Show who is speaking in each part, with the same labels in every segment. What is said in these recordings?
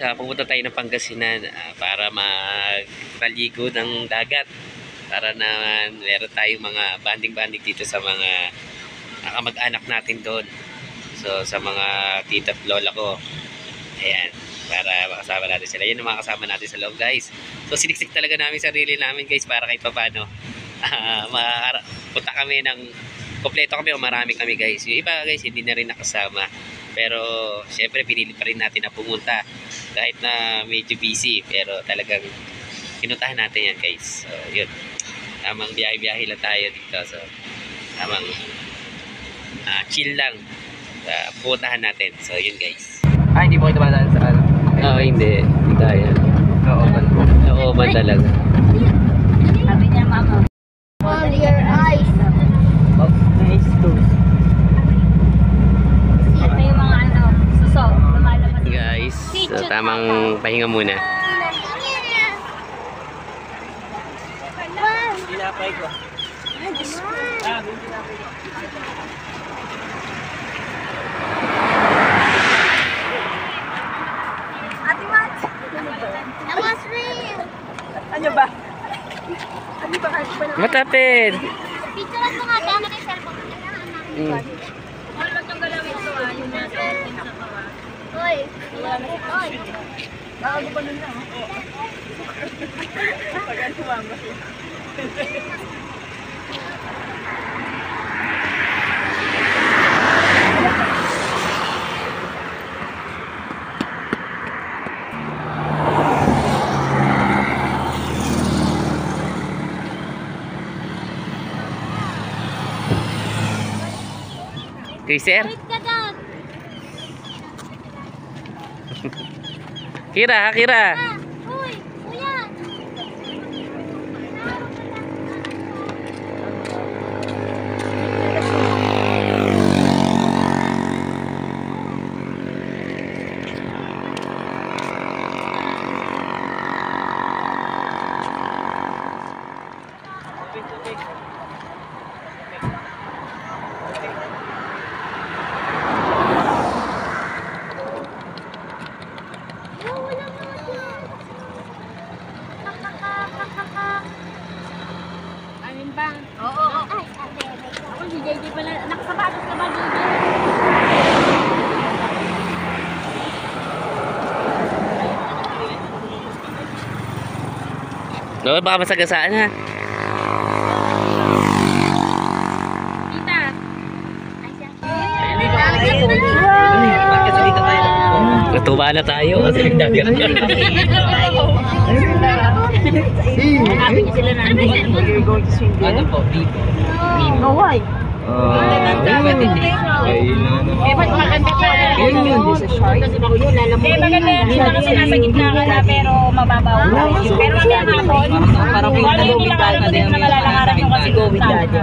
Speaker 1: pupunta tayo ng Pangasinan para magpaligo ng dagat. Para naman meron tayong mga banding-banding dito sa mga kamag-anak natin doon. So sa mga tita at lola ko. Ayan, para makasama natin sila. Yan ang mga kasama natin sa loob, guys. So siniksik talaga namin sarili namin, guys, para kahit paano punta kami ng kompleto kami o marami kami, guys. Yung iba, guys, hindi na rin nakasama. Pero syempre pinili pa rin natin na pumunta kahit na medyo busy, pero talagang pinuntahan natin yan, guys. So yun, tamang biyahe-biyahe lang tayo dito. So tamang chill lang puntahan natin. So yun, guys.
Speaker 2: Hindi mo kayo dumadaan sa ano?
Speaker 1: Oo, hindi kaya. Looban talaga.
Speaker 3: Sabi niya, mama, hold your eyes.
Speaker 2: Nice to.
Speaker 3: Ito yung mga ano, suso, lumalabas.
Speaker 1: Guys, so tamang pahinga muna.
Speaker 2: Tinapay ko.
Speaker 3: Ate Mat! That was real!
Speaker 2: Ano ba? Ano ba?
Speaker 1: Matapid!
Speaker 3: Picturean mo nga gamit yung cellphone.
Speaker 2: Wala kang galawin ito yung nasa atin sa kawa.
Speaker 3: Oy! Oy!
Speaker 2: Bago pa nun na. Pagano mama.
Speaker 1: Sir?
Speaker 3: Wait ka doon!
Speaker 1: Kira, Kira!
Speaker 3: Uy! Kuya!
Speaker 2: Amin ba?
Speaker 3: Oo. Ay, ate.
Speaker 2: Ako si JJ pala. Nakasapatos ka ba, JJ?
Speaker 1: No, baka masagasaan ha.
Speaker 2: Tita.
Speaker 3: Kasi dito tayo.
Speaker 1: Natuwa na tayo kasi nagdagat.
Speaker 2: Hanapin niyo sila namin. Ano po? Oh, why? Eh, ba't maganda ko? Eh, maganda yan sila kasi nasa gitna ka na pero mababaw. Pero mamaya hapon, wala yung nilakalabot na malalangaran yung kasi gawin dati.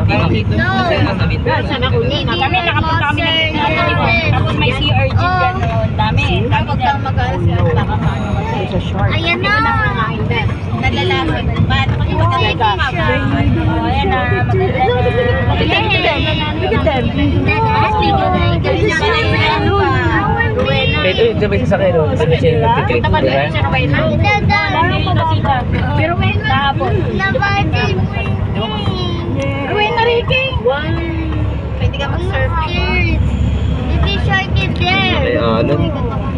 Speaker 2: Kami, nakapunta kami ng gitna. Tapos may CRG dyan noon. Dami. Tapos kang mag-alas sila sa
Speaker 3: Ayan na! Nalalaman. Ba't ako yung maganda?
Speaker 2: Ayan na, maganda
Speaker 1: Pwede yung sabay sa sakay doon. Sabi siya yung nagtitrip.
Speaker 2: Punta pa
Speaker 1: Diba?
Speaker 2: din siya na Wena. Pero Wena. Kahapon. Wena, Ricky. Pwede ka mag-surf.
Speaker 3: Baby shark is there.
Speaker 1: Ano?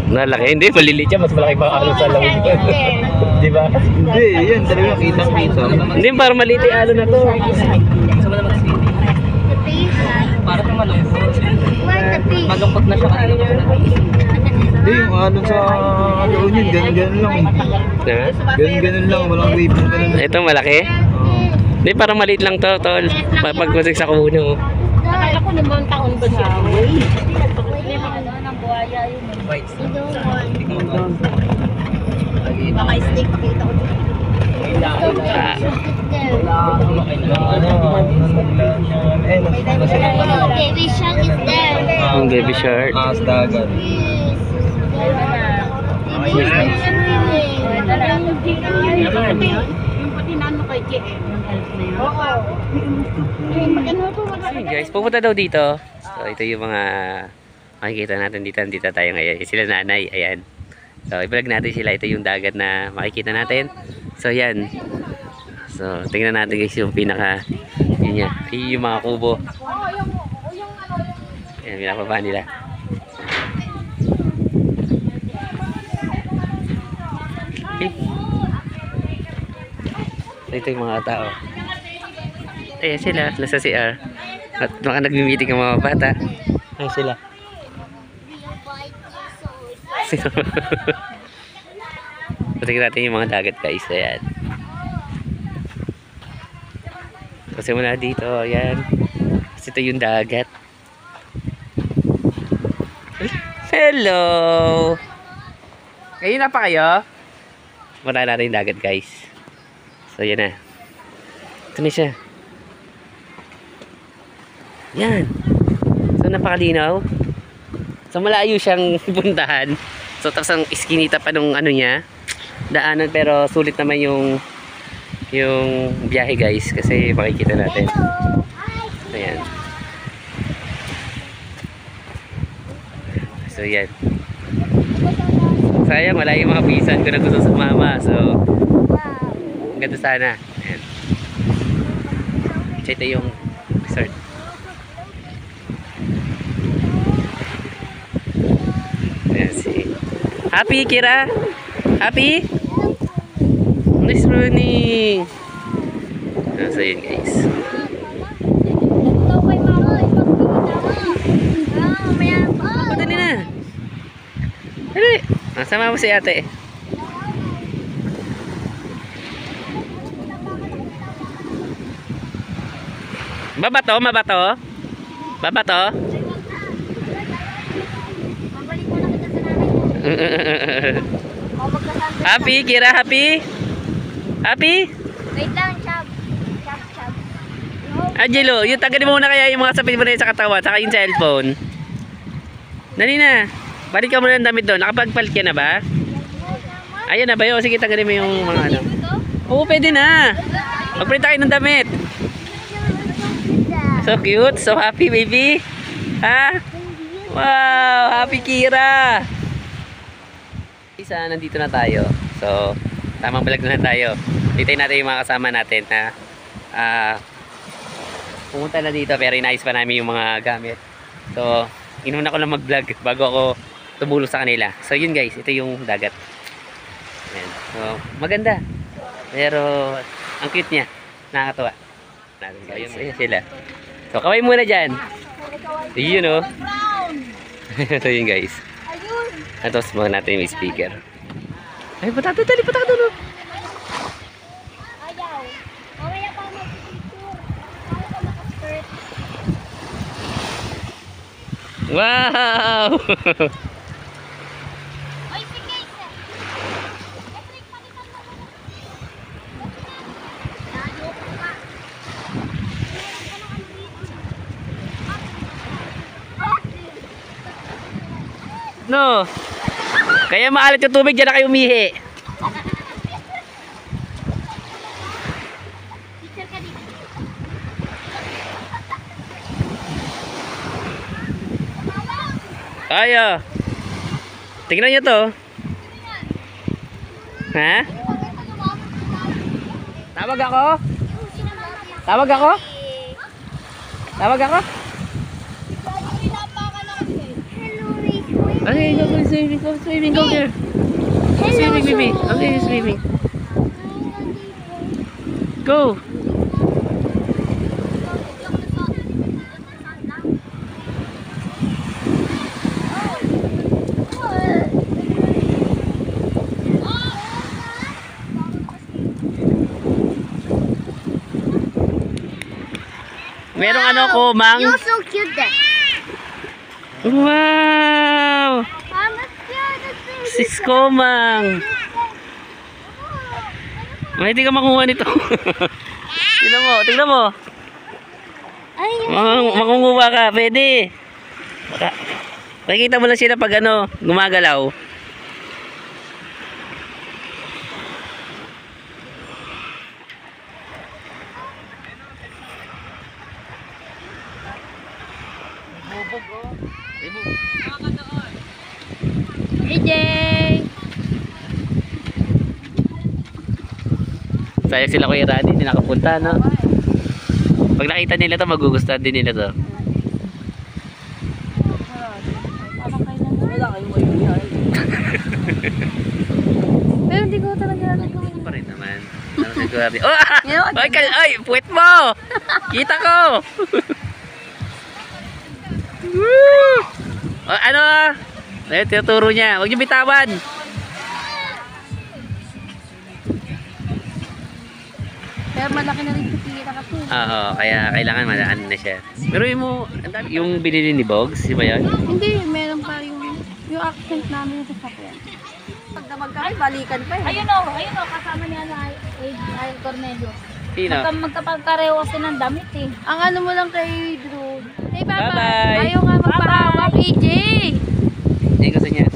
Speaker 1: Nalaki. Hindi, maliliit siya. Mas malaki pa ano sa lawin ko. Di ba?
Speaker 4: Hindi, yan talaga kitang-kita.
Speaker 1: Hindi, para maliit yung ano na to.
Speaker 3: The fish.
Speaker 4: Para itong malungkot.
Speaker 3: Where's the fish?
Speaker 4: Malungkot na siya kanina. Hindi, yung ano sa doon yun, ganun-ganun lang.
Speaker 1: Ha?
Speaker 4: Ganun-ganun lang, walang wave na ganun.
Speaker 1: Ito malaki? Hindi, parang maliit lang to, tol. Pagkusik sa kuno.
Speaker 2: Akala ko limang taon ba siya? Hindi mga ano, ng buhaya yun.
Speaker 4: Bites.
Speaker 3: You don't want.
Speaker 2: Baka stick, pakita ko dito.
Speaker 1: Ah,
Speaker 3: Baby shark is there.
Speaker 1: yung baby shark.
Speaker 4: Dagat.
Speaker 3: Baby shark is everywhere.
Speaker 2: Yung pati na ano kay JM, yung health na yun. Oo. Magano po,
Speaker 1: Hey guys, pupunta daw dito. So ito yung mga makikita natin dito. Dito tayo ngayon. Sila nanay, ayan. So, i-vlog natin sila. Ito yung dagat na makikita natin. So, yan. So, tingnan natin guys yung pinaka, yun yan, yung mga kubo. Ayan, pinapaba nila. Okay. So, ito yung mga tao. Ayan sila, nasa CR. At baka nag-meeting ang mga bata. Ayan sila. Tingnan natin yung mga dagat guys. Ayan. Kasi mula dito, ayan. Kasi ito yung dagat. Hello! Ngayon na pa kayo? Muna natin yung dagat guys. So yan na. Ito na siya. Yan. So napakalinaw. So malayo siyang puntahan. So tapos ang iskinita pa nung ano niya. Daanan pero sulit naman yung biyahe guys kasi makikita natin. Ayan. So yan. Sayang wala yung mga pisan ko na gusto sumama. So ang ganda sana. Ayan. So ito yung resort. Ayan si Happy Kira. Happy? Nice morning. So yun guys. Dali na. Dali. Sama mo si ate. Babato? Mabato? Babato? Happy? Kira happy? Happy?
Speaker 3: Wait lang, Chab. Chab.
Speaker 1: Angelo, yung tagalin mo muna kaya yung mga sapin mo na yun sa katawan, saka yung cellphone. Dali na. Balik ka muna ng damit doon. Nakapagpalit ka na ba? Ayan na ba yun? Sige, tagalin mo yung mga ano. Oo, pwede na. Magpalit tayo ng damit. So cute. So happy, baby. Ha? Wow, happy Kira. Isa, nandito na tayo. So, tamang balag na tayo. Hintayin natin yung mga kasama natin na pumunta na dito pero inayos pa namin yung mga gamit. So, inuna ko lang mag-vlog bago ako tumulong sa kanila. So, yun guys, ito yung dagat. Ayan. So, maganda. Pero, ang cute niya. Nakakatuwa. So, yun sila. So, kaway muna dyan. Yun o. So, yun guys. Tapos, mga natin yung speaker. Ay, patado, dali, patado no.
Speaker 3: Ayaw. Mamaya pa mag-picture. Naka-skirt.
Speaker 1: Wow!
Speaker 3: Oy, sige, isa. Electric, palitan mo muna. Lalo ko pa.
Speaker 1: No. Kaya maalat yung tubig, dyan na kayo umihi.
Speaker 3: Picture ka dito.
Speaker 1: Ayo. Tingnan nyo to. Ha? Tawag ako? Tawag ako? Tawag ako? Okay, go swimming, go swimming, go here. Swimming, baby. Okay, swimming. Go. Merong ano ko, mang.
Speaker 3: You're so cute there.
Speaker 1: Wow!
Speaker 3: I'm cute.
Speaker 1: Sis ko, mang. Hindi ka makuha nito. Tingnan mo.
Speaker 3: Ay,
Speaker 1: Makunguha ka, pwede. Pakikita mo lang sila pag ano, gumagalaw.
Speaker 3: AJ.
Speaker 1: Sayang sila Kuya Randy, hindi nakapunta, no? Pag nakita nila to, magugustuhan din nila to.
Speaker 2: Wala kayong magbigay.
Speaker 3: Pero hindi ko talaga nagawin.
Speaker 1: Pa rin naman. Ano si Kuya Randy? Oh! Ay, puwet mo! Kita ko! Woo! Oh, ano? Ayun, tinuturo niya. Huwag niyo bitawan.
Speaker 3: Pero malaki na rin pipira ka po.
Speaker 1: Oo, kaya kailangan malaan na siya. Pero yung binili ni Bogs, di ba yan?
Speaker 3: Hindi, meron pa yung accent namin sa sakyan.
Speaker 2: Pag na magkaroon, balikan pa eh.
Speaker 3: Ayun o, kasama niya na ay Cornelio.
Speaker 1: Sino?
Speaker 3: Magkapagkareho kasi ng damit eh. Ang ano mo lang kay Drew. Hey, Papa.
Speaker 1: Bye-bye.
Speaker 3: Ayaw nga magpahawak, AJ.
Speaker 1: Yan gusto niya.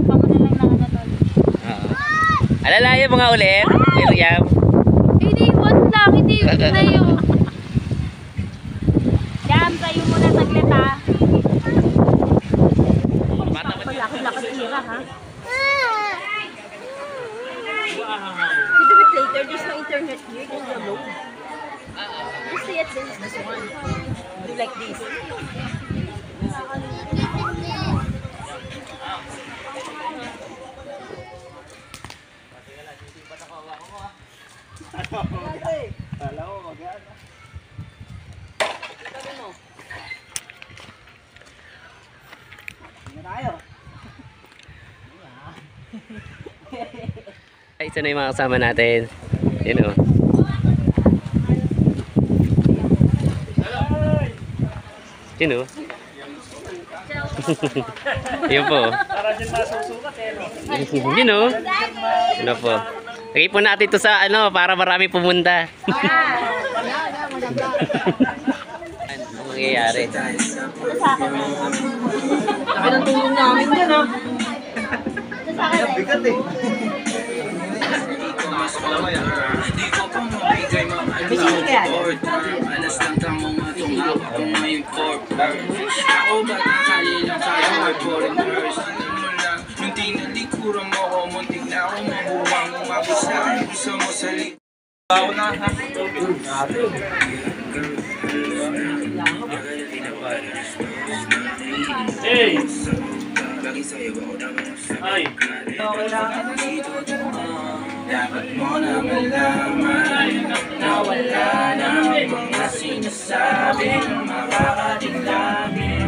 Speaker 3: Pamo na lang na tol.
Speaker 1: Oo. Alalayan mga ulit, Miriam.
Speaker 3: Hindi, one lang. Hindi, na yun.
Speaker 2: Jam, sa'yo muna saglit ha.
Speaker 1: Bata mo niya.
Speaker 2: Lakad tira ha. You do it later. There's no internet here. There's no load. You see it. There's this one. Do like this.
Speaker 1: Ay, ito na yung mga kasama natin. Yun o. Yun o. Yun po. Yun o. Yun po. Lagay po natin ito sa ano para marami pumunta. Ano mangyayari?
Speaker 2: Laki ng tulong namin dyan ha.
Speaker 4: Bigat eh.
Speaker 2: Bisini kaya.
Speaker 5: Ako ba nakali lang sa'yo ay foreigners? Ano mo lang, nung tinalikuran mo ko, muntik na ako mabuwang umabot sa akin, gusto mo sa likod. Ako na ha?
Speaker 6: Hey!
Speaker 5: Lagi sa'yo ako dapat
Speaker 6: Ay!
Speaker 5: dapat mo na malaman na wala na mga sinasabi na makakatinglabi.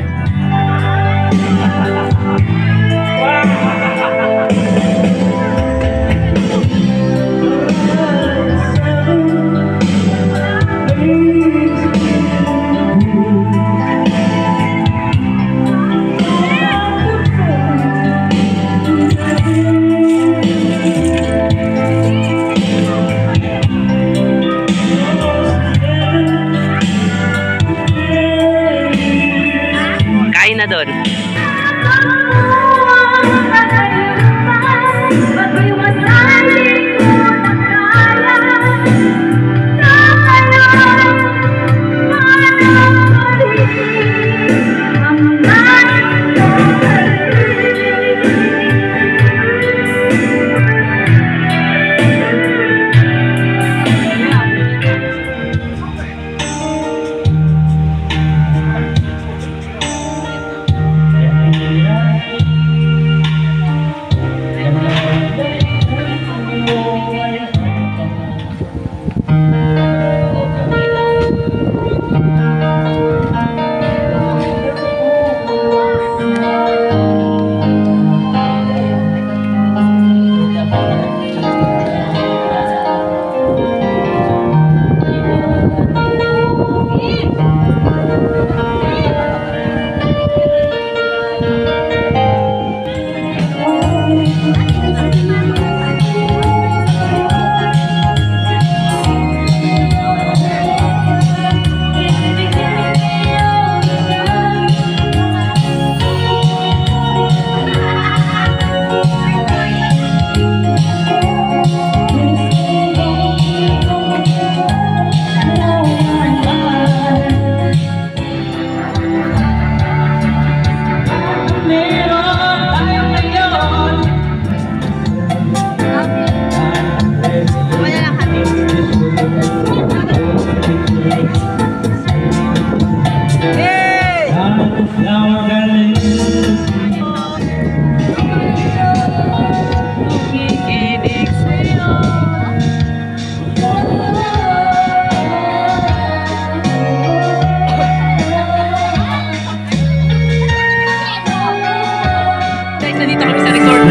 Speaker 1: nandito kami sa resort.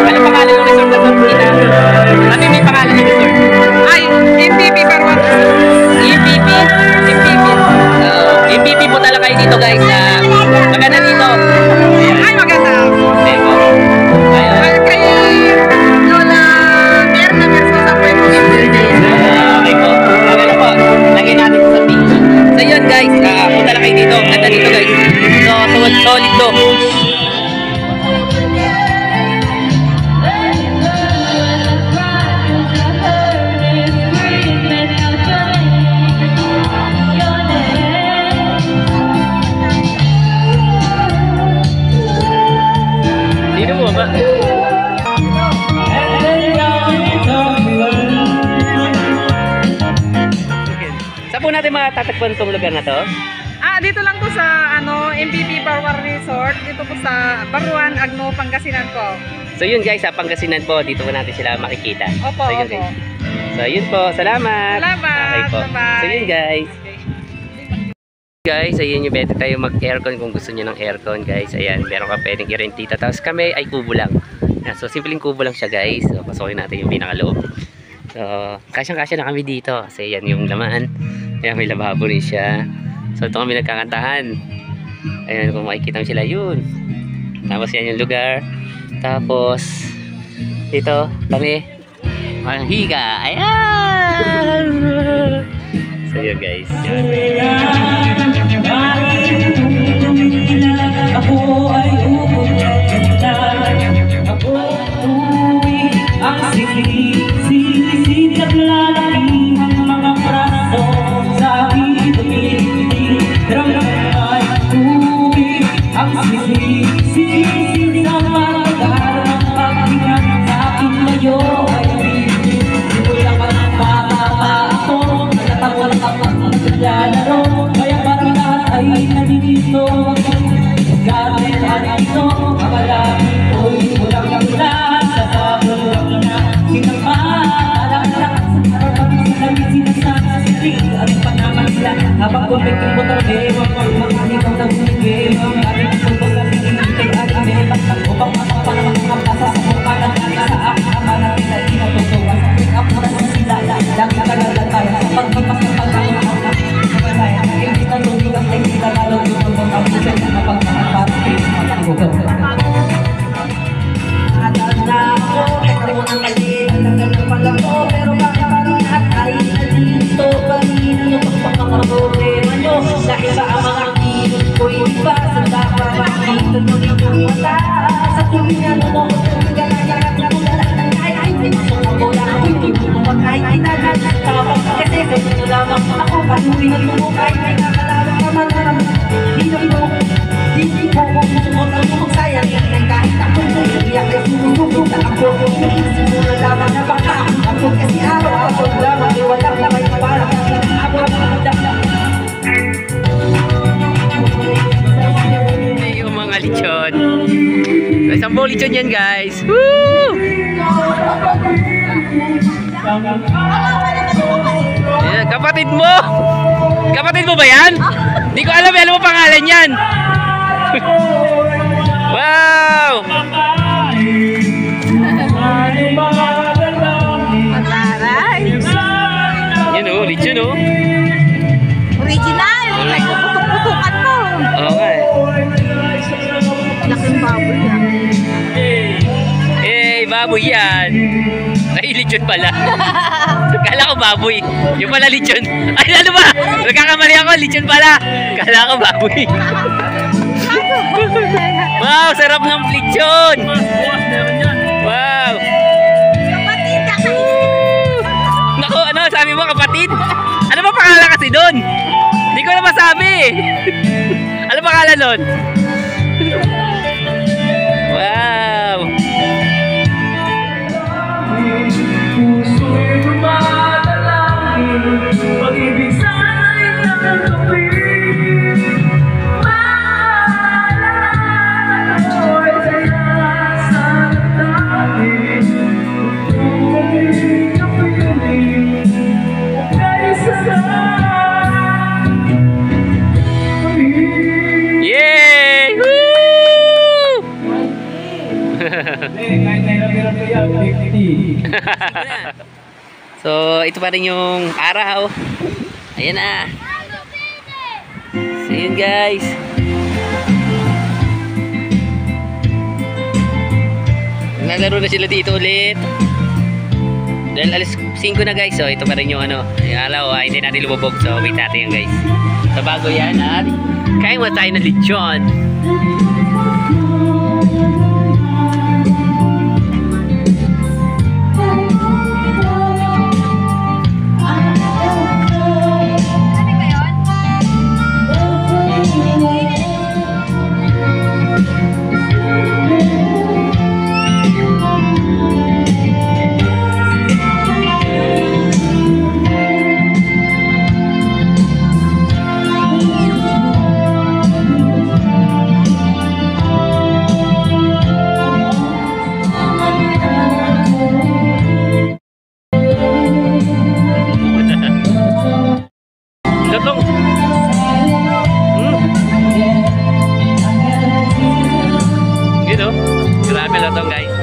Speaker 1: Ano pangalan ng resort na Marikina? Sabi may pangalan ng resort.
Speaker 2: Ay, MPP Barwan.
Speaker 1: MPP. MPP. MPP po talaga kayo dito guys. Maganda dito.
Speaker 2: Ay, maganda.
Speaker 1: Okay po. Ayun.
Speaker 2: Ay, kay Lola Merna Mersosa po yung
Speaker 1: Okay po. Okay na po. Lagyan natin sa picture. So yun guys, punta lang kayo dito. Ganda dito guys. So solid to. Sino mo ba? Saan po natin matatagpuan itong lugar na to?
Speaker 2: dito lang to sa MPP Barwar Resort. Dito po sa Baruan, Agno, Pangasinan po.
Speaker 1: So yun guys, sa Pangasinan po, dito po natin sila makikita.
Speaker 2: Opo,
Speaker 1: so, yun,
Speaker 2: opo.
Speaker 1: guys. So yun po, salamat.
Speaker 2: Salamat.
Speaker 1: Okay po.
Speaker 2: Bye-bye.
Speaker 1: So yun guys. Guys, ayun yung better tayo mag-aircon kung gusto niyo ng aircon guys. Ayan, meron ka pwedeng i-rent dito. Tapos kami ay kubo lang. Ayan, so simpleng kubo lang siya guys. So pasukin natin yung pinakaloob. So kasyang-kasya na kami dito. Kasi yan yung laman. Ayan, may lababo rin siya. So ito kami nagkakantahan. Ayan, kung makikita mo sila yun. Tapos yan yung lugar. Tapos dito kami ang higa. Ayan. So yun guys.
Speaker 6: Ako ay uulit. Ako tuwi ang sinisip lalaki ang mga praso sa aking tumiti. Ramdam ay tuwi ang sinisip sa pagkakar ng paghingan sa aking layo ay bibig. Wala pa ng bata ako, nagtatawal ka pa ang naglalaro. Kaya parang lahat ay nandito. Gamit ang ito, kamalaki ko'y walang kagulan. Sa sabon lang na sinamalang lakas. Parang sinamit sinasasasili. At panaman sila habang kumit yung motor. Ewan ko mga ikaw na buligay. Ang ating pulpo sa pinintay at ametak. Upang makapanang mga pasa sa mukha ng kanya sa aking ama na pinatutuwa. Sa pick up na sa sila. Lang katagalan tayo sa pagkipas ng pagkakaroon. Hindi ka lumigang ay sila lalong yung ang pusin na pagkakaroon. Adala ako, nagkaroon ng mali. Nagkaroon pala ko, pero bakit parang lahat ay nandito. Kanina yung pagpapakaroon nyo. Dahil sa mga kilos ko'y iba. Sa dapat dito nyo yung mata. Sa tuloy na mo, ganayaran na tulala ng kahit ay pinasok ako na hindi mo kahit ay nagal. Tapos kasi ganyan lamang ako. Patuloy na tumukay ay nakalaman naman naman. Hindi ko sumunod ang magsayang yan kahit ako iyak ay sumusubok na ako. Iisip mo na lamang na baka ako kasi araw-araw lamang ay walang lamay na parang ako ang magdamdam.
Speaker 1: Yung mga lechon. Isang buong lechon yan guys. Woo! Ayan, kapatid mo! Kapatid mo ba yan? Hindi ko alam, alam mo pangalan yan. Wow! Yan o, lechon o.
Speaker 3: Original! Ay, puputok-putukan mo!
Speaker 1: Oo nga eh.
Speaker 3: Laking baboy yan.
Speaker 1: Eh, baboy yan. Ay, lechon pala. Kala ko baboy. Yung pala lechon. Ay, ano ba? Nagkakamali ako, lechon pala. Kala ko baboy. Wow, sarap ng lechon. Wow.
Speaker 3: Kapatid ka kayo!
Speaker 1: Naku, ano, sabi mo kapatid? Ano ba pangalan kasi doon? Hindi ko na masabi. Ano pangalan doon? Wow.
Speaker 6: Puso'y lumadalangin, pag-ibig sana'y nakatupin. Maalala ko'y saya sa dati. Tumaling ang piling, kaysa sa amin.
Speaker 1: Yay! So, ito pa rin yung araw. Ayan na. So, yun guys. Nalaro na sila dito ulit. Dahil alas 5 na guys. So, ito pa rin yung ano. Alaw, hindi natin lumubog. So, wait natin yan guys. So, bago yan at kain mo tayo ng lechon. Lotong. Gitu. Grabe lotong guys.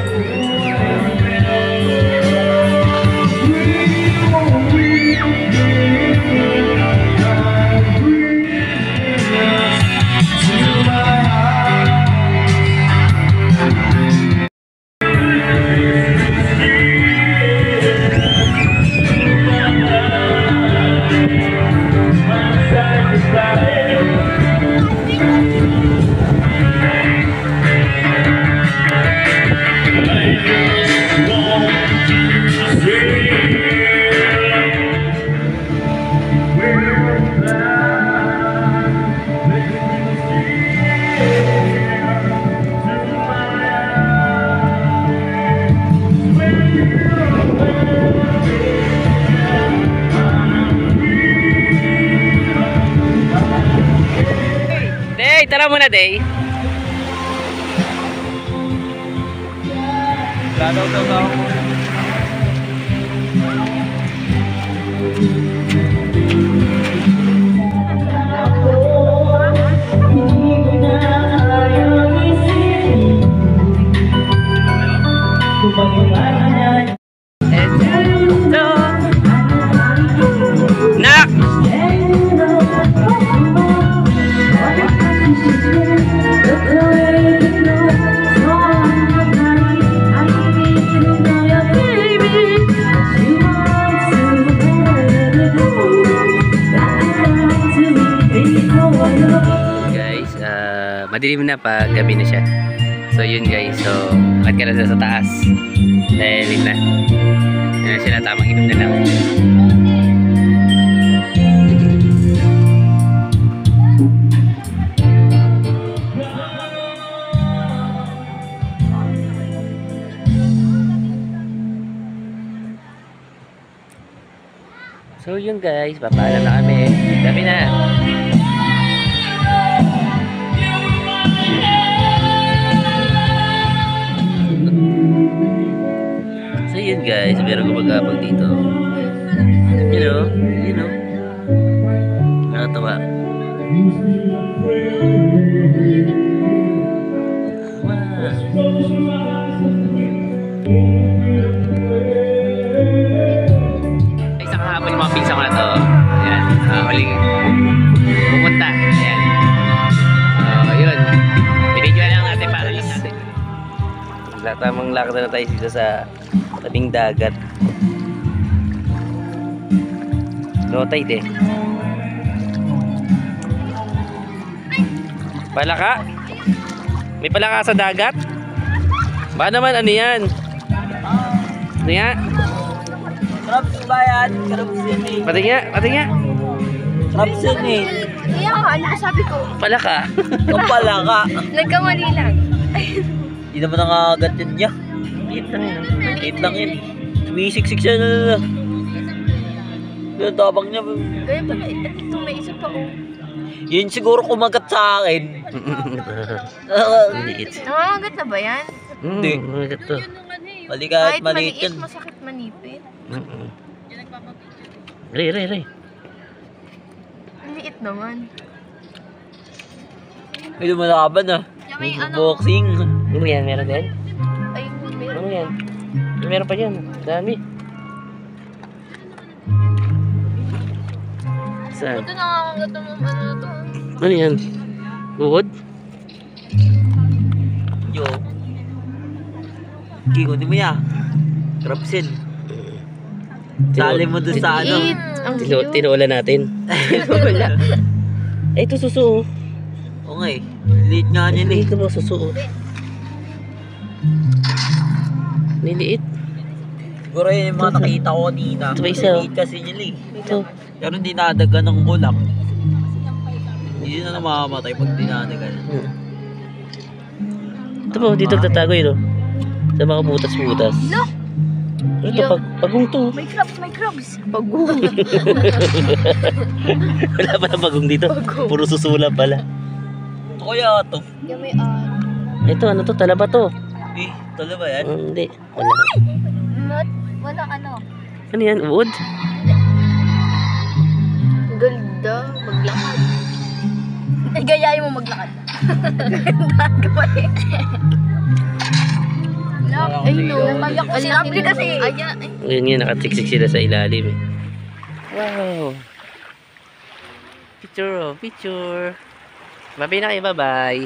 Speaker 1: Day, tara muna Day. Nak. Guys, madilim na pa, gabi na siya. So yun guys, so akit ka na sa taas. Dahil yun na. Yan na sila, tamang inom na lang. So yun guys, papaalam na kami. Gabi na. So yun guys, meron gumagapag dito. You know. Nakatawa. Isang hapon yung mga pinsan ko na to. Ayan, huling pumunta. Ayan. So yun, binidyo lang natin para lang natin. Tamang lakad na tayo dito sa tabing dagat. Low tide eh. Palaka? May palaka sa dagat? Ba naman ano yan? Ano yan?
Speaker 6: Crabs ba yan? Crabs yun eh.
Speaker 1: Pati nga.
Speaker 6: Crabs yun eh.
Speaker 3: Iya ka, ano sabi ko?
Speaker 1: Palaka.
Speaker 6: Kapala ka.
Speaker 3: Nagkamali lang.
Speaker 6: Hindi naman nangagat yun niya. Liit lang yun. Sumisiksik siya na. Yung tabang niya.
Speaker 3: Ganyan pala, ito may isa pa oh.
Speaker 6: Yun siguro kumagat sa akin.
Speaker 1: Liit.
Speaker 3: Nangangagat na ba yan?
Speaker 6: Hindi.
Speaker 1: Maliit to.
Speaker 6: Mali kahit
Speaker 3: Kahit
Speaker 6: maliit
Speaker 3: maliit,
Speaker 6: yun.
Speaker 3: masakit manipit.
Speaker 1: Ray.
Speaker 3: Maliit naman.
Speaker 6: May lumalaban ah.
Speaker 3: May ano,
Speaker 6: Boxing.
Speaker 1: Ano yan? Meron din? yan. Meron pa dyan. Dami. Saan?
Speaker 3: Ito nakakagat ng ano to.
Speaker 1: Ano yan? Uod?
Speaker 4: Yo. Kiko, di mo ya. Crabsin. Sali mo dun sa ano.
Speaker 3: Ang cute.
Speaker 1: Tinuulan natin.
Speaker 3: Wala.
Speaker 1: Ay, ito suso.
Speaker 4: Oo nga eh. Liit nga niya eh.
Speaker 1: Ito mo suso. Niliit.
Speaker 4: Siguro yun yung mga nakita ko kanina.
Speaker 1: Ito ba isa?
Speaker 4: Liit kasi nila eh.
Speaker 1: Ito.
Speaker 4: Pero hindi nadagan ng kulak. Hindi na namamatay pag dinadagan.
Speaker 1: Ito po, dito tatago yun, oh. Sa mga butas-butas.
Speaker 3: No.
Speaker 1: Ano to? Pagong to.
Speaker 3: May crabs. Pagong.
Speaker 1: Wala pala pagong dito. Puro susula pala.
Speaker 4: Ito kaya ito.
Speaker 3: Yung may
Speaker 1: Ito, ano to? Talaba to.
Speaker 4: Eh, tala ba yan?
Speaker 1: Hindi. Wala.
Speaker 3: walang ano.
Speaker 1: Ano yan? Uod?
Speaker 3: Ganda. Maglakad. Ay, gayahin mo maglakad. Ganda eh. Ay, no. Namayak ko sila. Kasi. Ayan.
Speaker 1: Ngayon nga, nakatiksik sila sa ilalim eh. Wow. Picture, oh. Picture. Bye-bye na kayo. Bye-bye.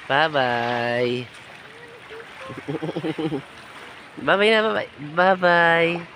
Speaker 1: Bye-bye. Bye-bye na. Bye-bye. Bye-bye.